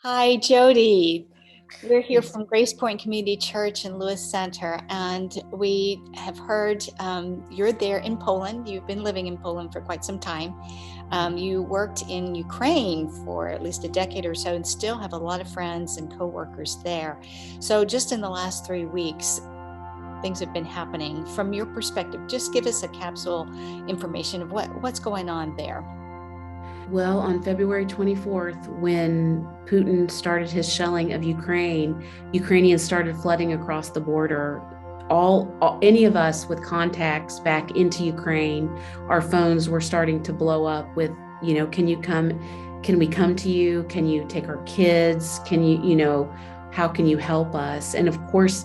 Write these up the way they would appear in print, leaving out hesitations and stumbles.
Hi, Jody. We're here from Grace Point Community Church in Lewis Center, and we have heard you're there in Poland. You've been living in Poland for quite some time. You worked in Ukraine for at least a decade or so and still have a lot of friends and coworkers there. So just in the last 3 weeks, things have been happening. From your perspective, just give us a capsule information of what's going on there. Well, on February 24th, when Putin started his shelling of Ukraine, Ukrainians started flooding across the border. Any of us with contacts back into Ukraine, our phones were starting to blow up with, can you come? Can we come to you? Can you take our kids? Can you, how can you help us? And of course,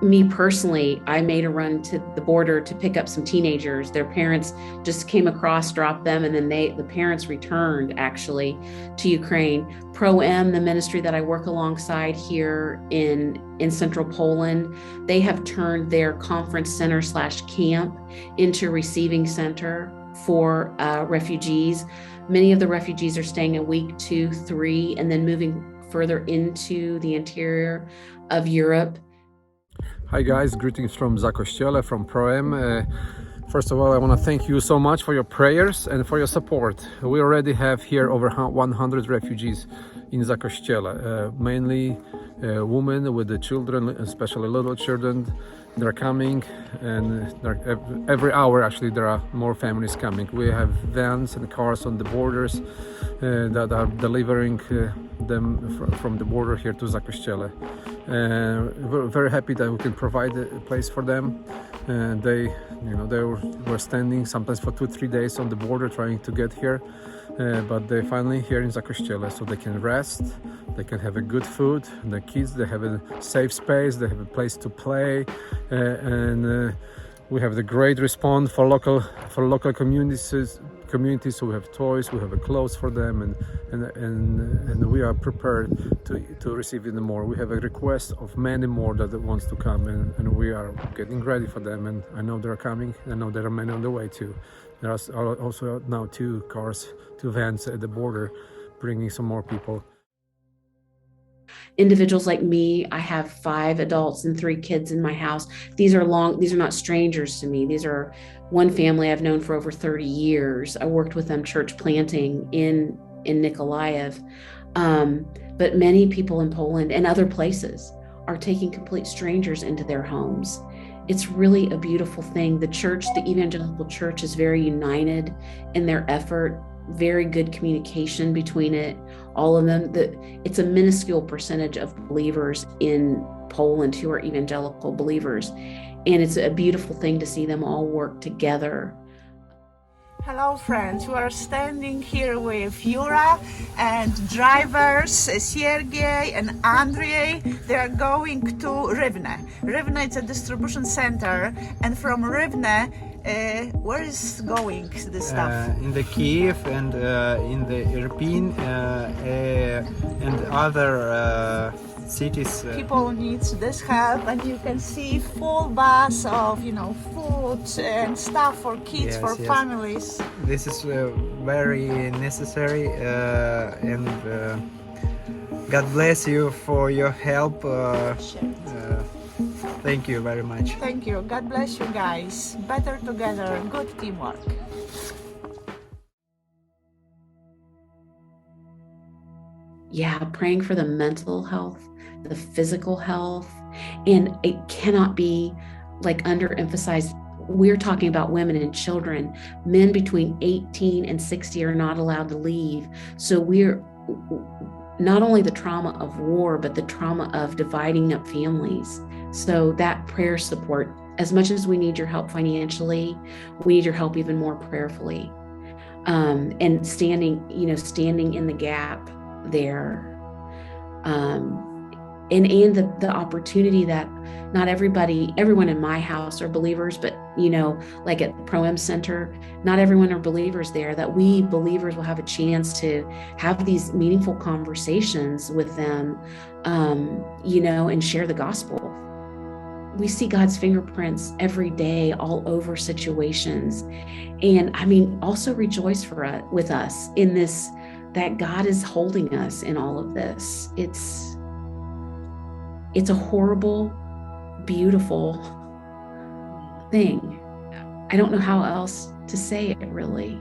me personally, I made a run to the border to pick up some teenagers. Their parents just came across, dropped them, and then the parents returned actually to Ukraine. Pro-M, the ministry that I work alongside here in central Poland, they have turned their conference center / camp into a receiving center for refugees. Many of the refugees are staying a week, 2, 3, and then moving further into the interior of Europe. Hi guys, greetings from Zakościele, from Pro-M. First of all, I want to thank you so much for your prayers and for your support. We already have here over 100 refugees in Zakościele, mainly women with the children, especially little children. They're coming, and every hour actually there are more families coming. We have vans and cars on the borders that are delivering them from the border here to Zakościele. We're very happy that we can provide a place for them. They were standing sometimes for 2-3 days on the border trying to get here, but they're finally here in Zakościele, so they can rest, they can have a good food, and the kids, they have a safe space, they have a place to play, and we have the great response for local communities. So we have toys, we have clothes for them, and we are prepared to receive even more. We have a request of many more that wants to come, and we are getting ready for them. And I know they're coming. I know there are many on the way too. There are also now 2 cars, 2 vans at the border, bringing some more people. Individuals like me, I have 5 adults and 3 kids in my house. These are not strangers to me. These are one family I've known for over 30 years. I worked with them church planting in Nikolaev. But many people in Poland and other places are taking complete strangers into their homes. It's really a beautiful thing. The church, the evangelical church, is very united in their effort. Very good communication between all of them. It's a minuscule percentage of believers in Poland who are evangelical believers, and it's a beautiful thing to see them all work together. Hello friends, we are standing here with Yura and drivers Sergey and Andrei. They are going to Rivne. Rivne is a distribution center, and from Rivne, where is going this stuff? In the Kiev and in the Irpin and other cities. People need this help, and you can see full bus of food and stuff for kids, for families. This is very necessary, and God bless you for your help. Thank you very much. Thank you. God bless you guys. Better together. Good teamwork. Yeah, praying for the mental health, the physical health, and it cannot be underemphasized. We're talking about women and children. Men between 18 and 60 are not allowed to leave. So we're not only the trauma of war, but the trauma of dividing up families. So that prayer support, as much as we need your help financially, we need your help even more prayerfully. And standing in the gap there. And the opportunity that not everyone in my house are believers, but like at the Pro-M Center, not everyone are believers there, that we believers will have a chance to have these meaningful conversations with them, and share the gospel. We see God's fingerprints every day all over situations. And also rejoice with us in this that God is holding us in all of this. It's a horrible, beautiful thing. I don't know how else to say it, really.